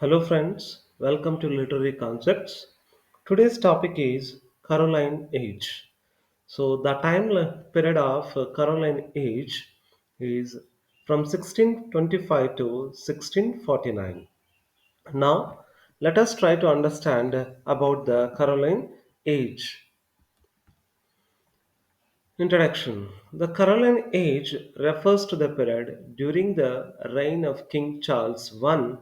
Hello, friends. Welcome to Literary Concepts. Today's topic is Caroline Age. So, the period of Caroline Age is from 1625 to 1649. Now, let us try to understand about the Caroline Age. Introduction. The Caroline Age refers to the period during the reign of King Charles I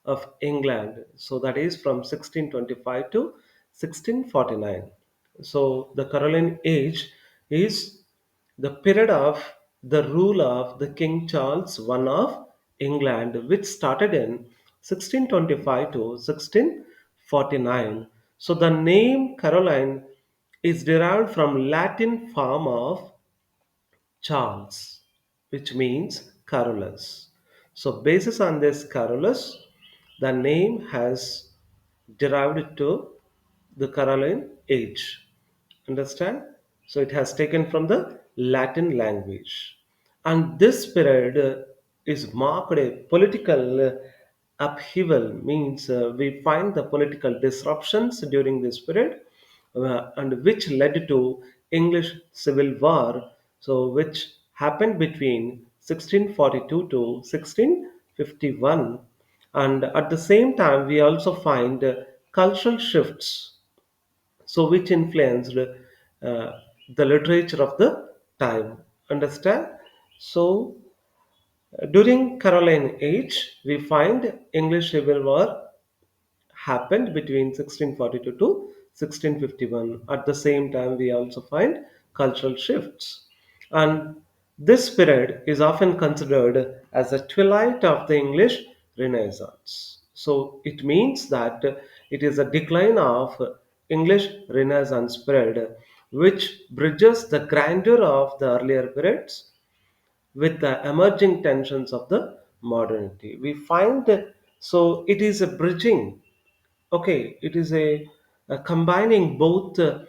of England. So that is from 1625 to 1649. So the Caroline Age is the period of the rule of the King Charles I of England, which started in 1625 to 1649. So the name Caroline is derived from Latin form of Charles, which means Carolus. So, basis on this Carolus, the name has derived to the Caroline age. Understand? So, it has taken from the Latin language. And this period is marked a political upheaval, means we find the political disruptions during this period and which led to English Civil War, so which happened between 1642 to 1651. And at the same time, we also find cultural shifts, so which influenced the literature of the time. Understand? So during Caroline age, we find English Civil War happened between 1642 to 1651. At the same time, we also find cultural shifts. And this period is often considered as the twilight of the English Renaissance. So it means that it is a decline of English Renaissance period, which bridges the grandeur of the earlier periods with the emerging tensions of the modernity. We find so it is a bridging. Okay, it is a combining both the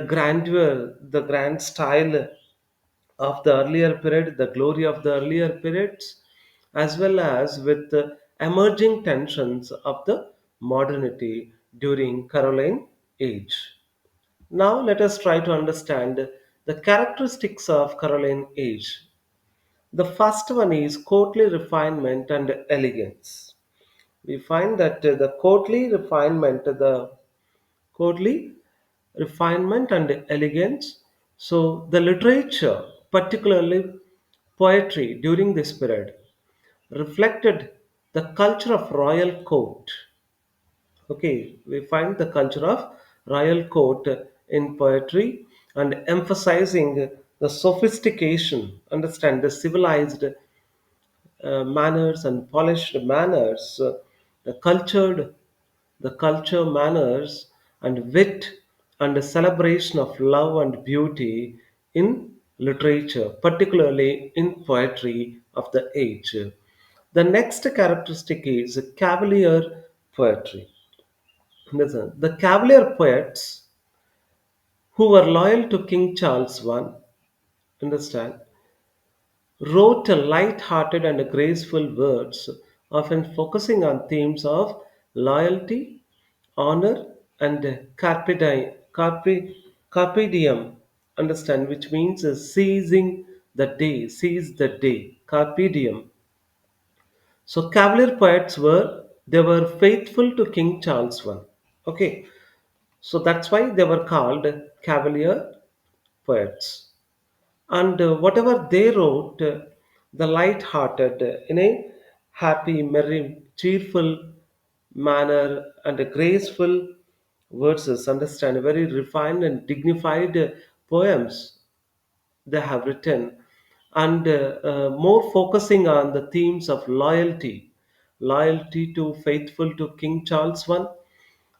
grandeur, the grand style of the earlier period, the glory of the earlier periods, as well as with the emerging tensions of the modernity during Caroline age. Now let us try to understand the characteristics of Caroline age. The first one is courtly refinement and elegance. We find that the courtly refinement and elegance. So the literature, particularly poetry during this period, reflected the culture of royal court. Okay, we find the culture of royal court in poetry and emphasizing the sophistication, understand the civilized manners and polished manners, the cultured, the culture manners and wit and the celebration of love and beauty in literature, particularly in poetry of the age. The next characteristic is cavalier poetry. Listen, the cavalier poets who were loyal to King Charles I, understand, wrote light-hearted and graceful words, often focusing on themes of loyalty, honor, and carpe diem. Understand, which means seizing the day, seize the day, carpe diem. So Cavalier poets were faithful to King Charles I. Okay, so that's why they were called Cavalier poets. And whatever they wrote, the light-hearted, in a happy, merry, cheerful manner and a graceful verses, understand, very refined and dignified poems they have written, and more focusing on the themes of loyalty to faithful to King Charles I,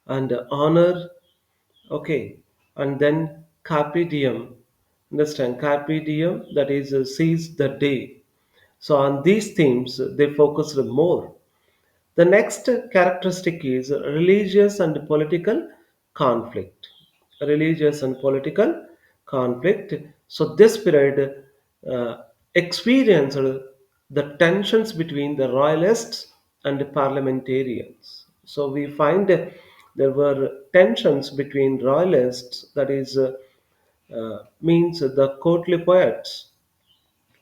and honor. Okay, and then carpe diem. Understand carpe diem, that is seize the day. So on these themes they focused more. The next characteristic is religious and political conflict. Religious and political conflict. So this period uh, experienced the tensions between the royalists and parliamentarians. So we find there were tensions between royalists, that is, means the courtly poets,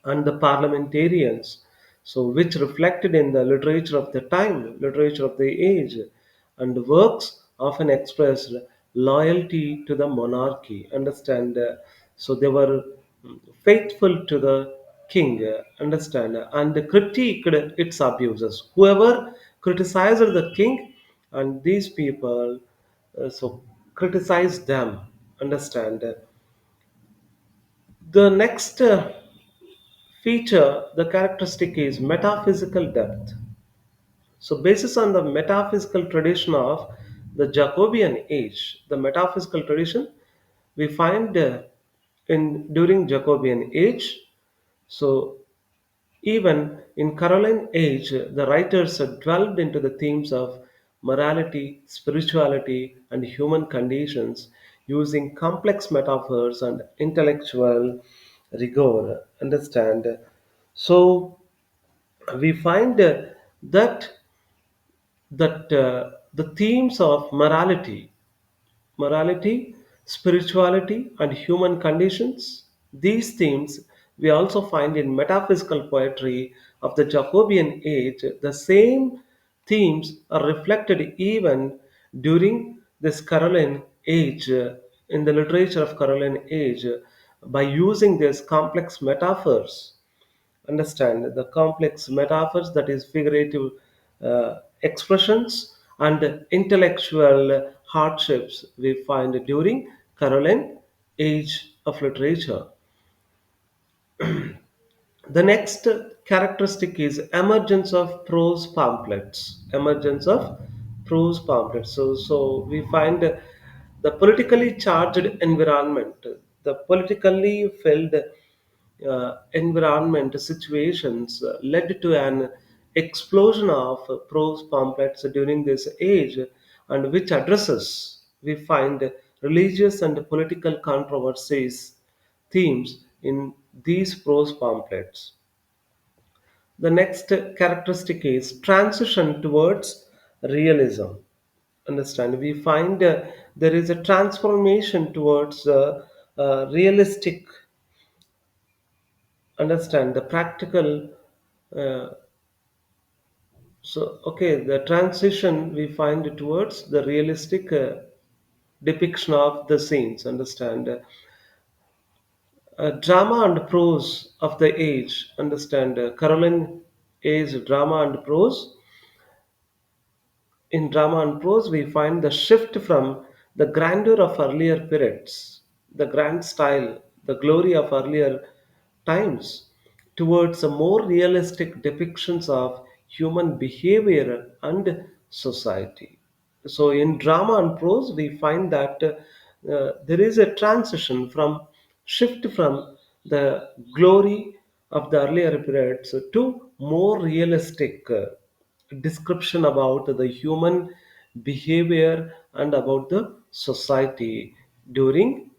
and the parliamentarians, so which reflected in the literature of the time, literature of the age, and the works often expressed loyalty to the monarchy. Understand? So they were faithful to the king. Understand? And critiqued its abuses. Whoever criticized the king, and these people, so criticized them. Understand? The next feature, the characteristic is metaphysical depth. So, basis on the metaphysical tradition of the Jacobean age, the metaphysical tradition we find in during Jacobean age. So, even in Caroline age, the writers dwelled into the themes of morality, spirituality, and human conditions using complex metaphors and intellectual rigor. Understand? So we find that the themes of morality, spirituality, and human conditions. These themes we also find in metaphysical poetry of the Jacobean age. The same themes are reflected even during this Caroline age, in the literature of Caroline age, by using these complex metaphors. Understand the complex metaphors, that is figurative expressions and intellectual hardships we find during Caroline age of literature. The next characteristic is emergence of prose pamphlets. Emergence of prose pamphlets. So we find the politically charged environment, the politically filled environment situations led to an explosion of prose pamphlets during this age, and which addresses, we find, religious and political controversies themes in these prose pamphlets. The next characteristic is transition towards realism. Understand? We find there is a transformation towards realistic. Understand the practical. Uh, okay, the transition we find towards the realistic depiction of the scenes. Understand? Drama and prose of the age. Understand? Caroline age drama and prose. In drama and prose, we find the shift from the grandeur of earlier periods, the grand style, the glory of earlier times, towards a more realistic depictions of human behavior and society. So, in drama and prose, we find that there is a transition from shift from the glory of the earlier periods to more realistic description about the human behavior and about the society during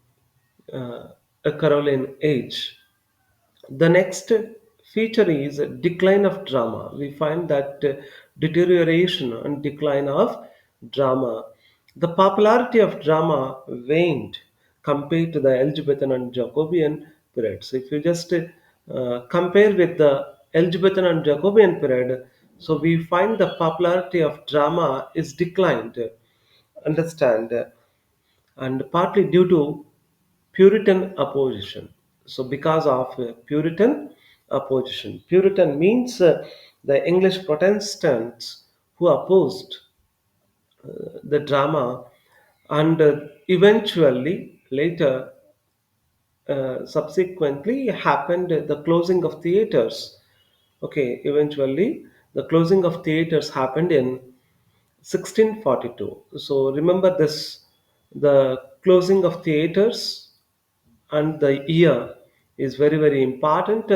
a Caroline age. The next feature is decline of drama. We find that deterioration and decline of drama. The popularity of drama waned compared to the Elizabethan and Jacobean periods. If you just compare with the Elizabethan and Jacobean period, so we find the popularity of drama is declined. Understand? And partly due to Puritan opposition. So, because of Puritan opposition, Puritan means the English Protestants who opposed the drama, and eventually later, subsequently happened the closing of theaters. Okay, eventually the closing of theaters happened in 1642. So remember this, the closing of theaters and the year is very very important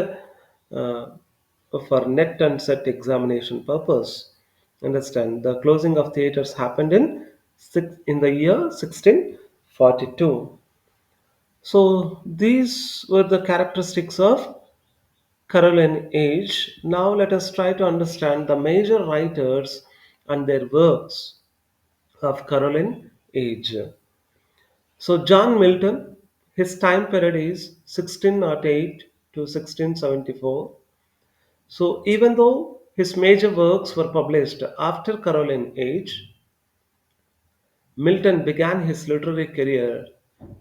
for net and set examination purpose. Understand the closing of theaters happened in the year 1642. So these were the characteristics of Caroline age. Now let us try to understand the major writers and their works of Caroline age. So John Milton, his time period is 1608 to 1674. So even though his major works were published after Caroline age, Milton began his literary career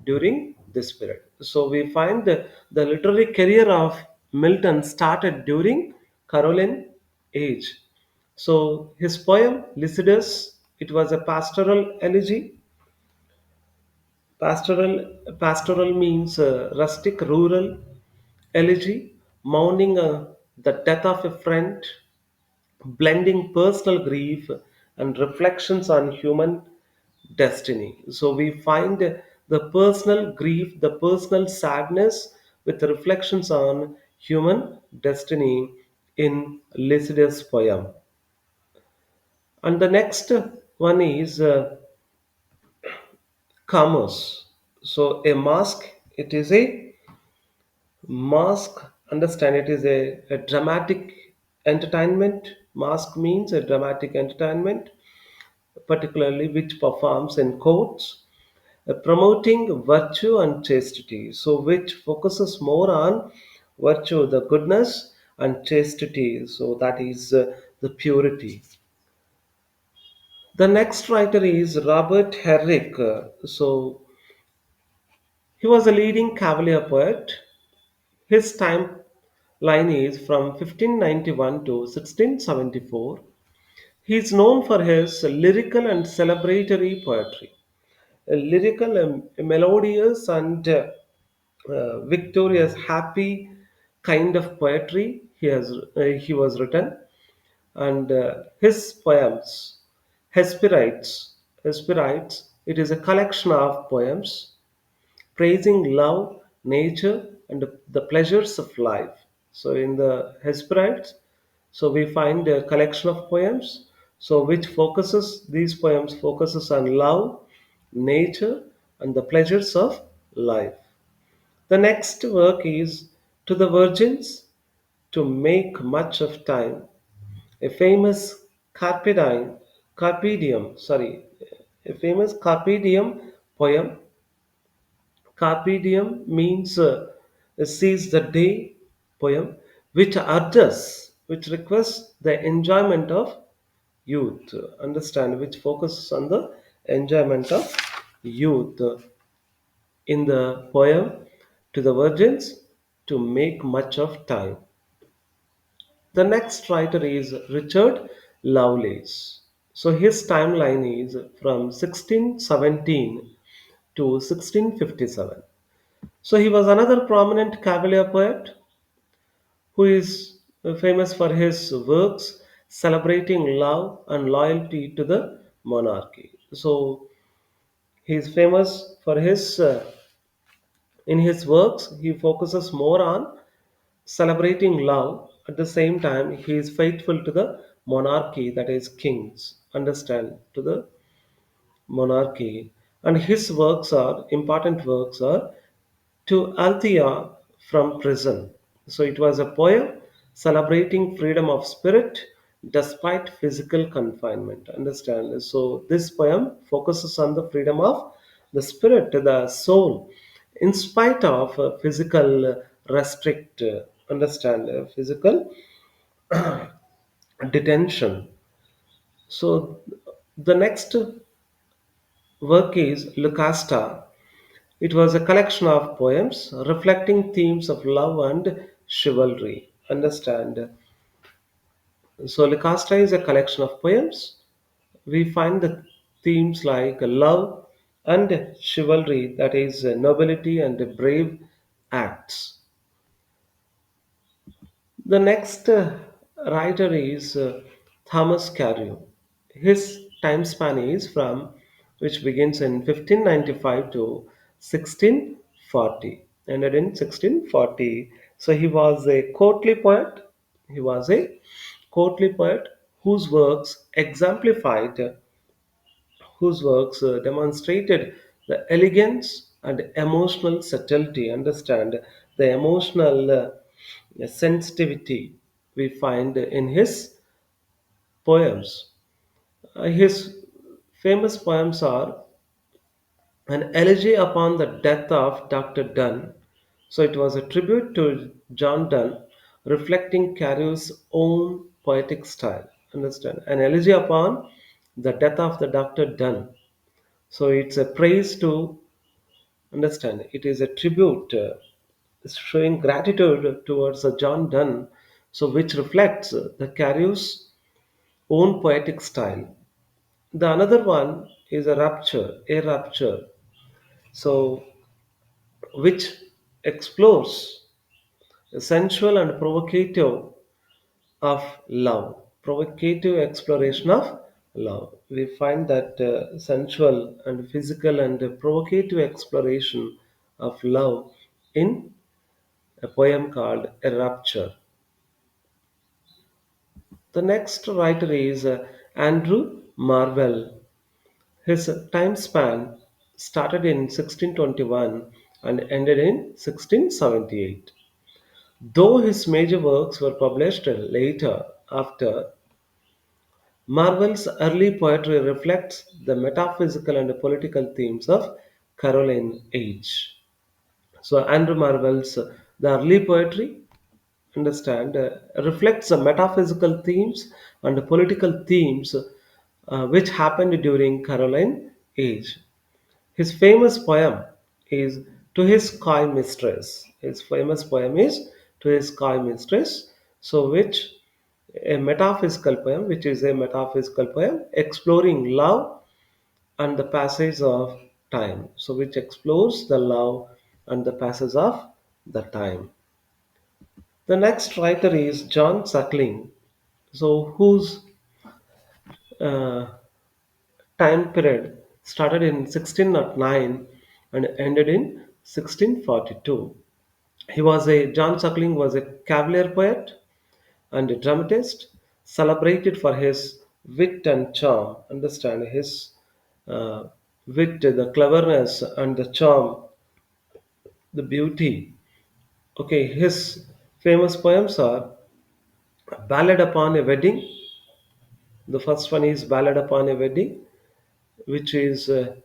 during this period. So we find the literary career of Milton started during Caroline age. So his poem Lycidas, it was a pastoral elegy. Pastoral means rustic, rural elegy, mourning the death of a friend, blending personal grief and reflections on human destiny. So we find the personal grief, the personal sadness with reflections on human destiny in Lycidas' poem. And the next one is Commerce. So a mask, it is a mask, understand it is a dramatic entertainment. Mask means a dramatic entertainment, particularly which performs in courts, promoting virtue and chastity. So, which focuses more on virtue, the goodness, and chastity. So, that is the purity. The next writer is Robert Herrick. So, he was a leading Cavalier poet. His timeline is from 1591 to 1674. He is known for his lyrical and celebratory poetry. A lyrical, melodious, and victorious, happy kind of poetry he was written, and his poems, Hesperides, it is a collection of poems praising love, nature, and the pleasures of life. So in the Hesperides, so we find a collection of poems, so which focuses these poems focuses on love, nature, and the pleasures of life. The next work is To the Virgins to Make Much of Time, a famous a famous carpe diem poem. Carpe diem means seize the day poem, which requests the enjoyment of youth. Understand, which focuses on the enjoyment of youth in the poem to the virgins to make much of time. The next writer is Richard Lovelace. So his timeline is from 1617 to 1657. So he was another prominent Cavalier poet who is famous for his works celebrating love and loyalty to the monarchy. So he is famous for his in his works he focuses more on celebrating love. At the same time, he is faithful to the monarchy, that is kings. Understand, to the monarchy. And his works are important works are To Althea from Prison. So it was a poem celebrating freedom of spirit despite physical confinement. Understand? So this poem focuses on the freedom of the spirit, the soul, in spite of physical restrict. Understand? Physical detention. So the next work is Lucasta. It was a collection of poems reflecting themes of love and chivalry. Understand? So, Lucasta is a collection of poems. We find the themes like love and chivalry, that is, nobility and brave acts. The next writer is Thomas Carlyle. His time span is from which begins in 1595 to 1640, ended in 1640. So he was a courtly poet. He was a courtly poet whose works demonstrated the elegance and emotional subtlety. Understand the emotional a sensitivity we find in his poems. His famous poems are an elegy upon the death of Dr. Donne. So it was a tribute to John Donne, reflecting Carew's own poetic style. Understand? An elegy upon the death of the Dr. Donne. So it's a praise to understand. It is a tribute showing gratitude towards John Donne. So which reflects the Carew's own poetic style. The another one is a rapture. So which explores the sensual and provocative of love, provocative exploration of love. We find that sensual and physical and provocative exploration of love in a poem called A Rapture. The next writer is Andrew Marvell. His time span started in 1621 and ended in 1678. Though his major works were published later after, Marvell's early poetry reflects the metaphysical and political themes of Caroline age. So Andrew Marvell's the early poetry understand reflects the metaphysical themes and the political themes which happened during Caroline age. His famous poem is To His Coy Mistress. His famous poem is To His Coy Mistress. So, which a metaphysical poem, which is a metaphysical poem exploring love and the passage of time. So, which explores the love and the passage of the time. The next writer is John Suckling. So, whose uh, time period started in 1609 and ended in 1642. John Suckling was a cavalier poet and a dramatist, celebrated for his wit and charm. Understand his uh, wit, the cleverness and the charm, the beauty. Okay, his famous poems are Ballad Upon a Wedding. The first one is Ballad Upon a Wedding, which is a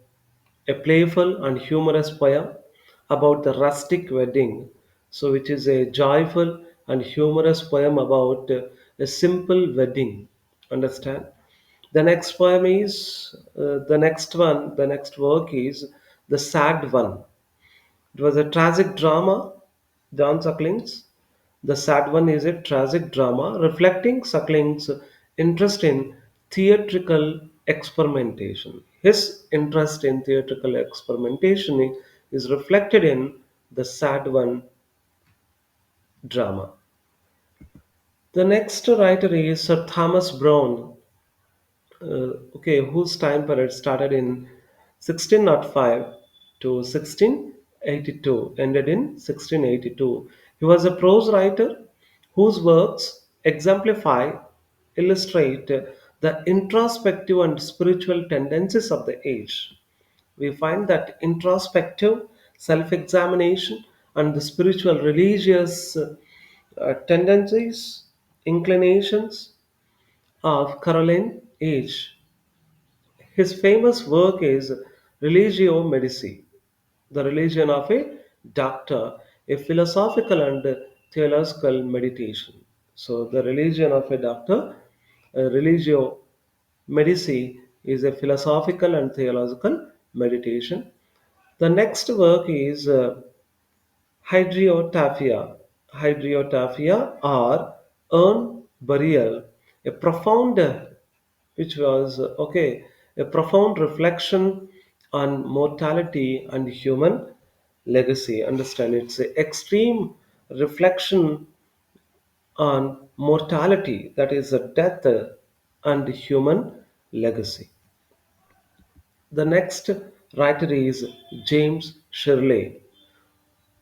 playful and humorous poem about the rustic wedding. So, which is a joyful and humorous poem about a simple wedding. Understand? The next work is The Sad One. It was a tragic drama, John Suckling's. The Sad One is a tragic drama reflecting Suckling's interest in theatrical experimentation. His interest in theatrical experimentation is reflected in the Sad One drama. The next writer is Sir Thomas Browne, whose time period started in 1605 to 1682, ended in 1682. He was a prose writer whose works exemplify, illustrate the introspective and spiritual tendencies of the age. We find that introspective self examination and the spiritual religious tendencies, inclinations of Caroline age. His famous work is Religio Medici, the religion of a doctor, a philosophical and theological meditation. So, the religion of a doctor, Religio Medici, is a philosophical and theological meditation. The next work is Hydriotaphia. Hydriotaphia or urn burial, a profound, which was a profound reflection on mortality and human legacy. Understand, it's an extreme reflection on mortality, that is, a death and human legacy. The next writer is James Shirley,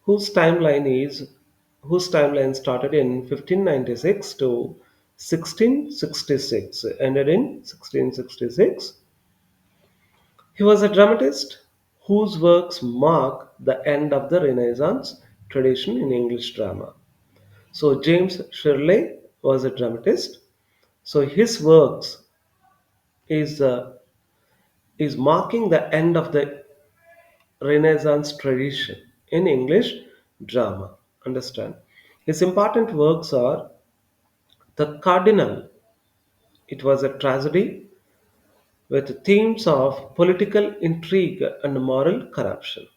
whose timeline is whose timeline started in 1596 to 1666, ended in 1666. He was a dramatist whose works mark the end of the Renaissance tradition in English drama. So James Shirley was a dramatist. So his works is is marking the end of the Renaissance tradition in English drama. Understand? His important works are The Cardinal. It was a tragedy with themes of political intrigue and moral corruption.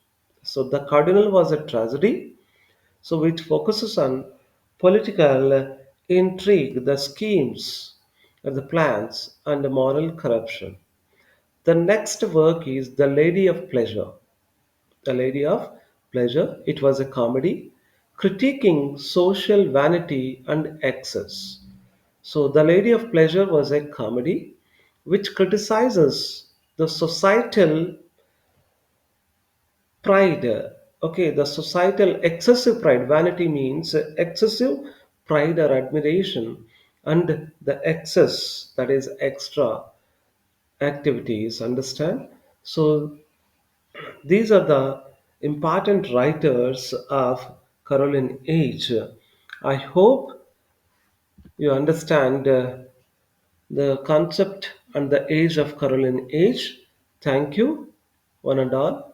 So The Cardinal was a tragedy, so which focuses on political intrigue, the schemes, the plans, and the moral corruption. The next work is The Lady of Pleasure. The Lady of Pleasure. It was a comedy critiquing social vanity and excess. So, The Lady of Pleasure was a comedy which criticizes the societal pride. Okay, the societal excessive pride. Vanity means excessive pride or admiration, and the excess, that is extra activities. Understand? So, these are the important writers of Caroline Age. I hope you understand the concept and the age of Caroline Age. Thank you, one and all.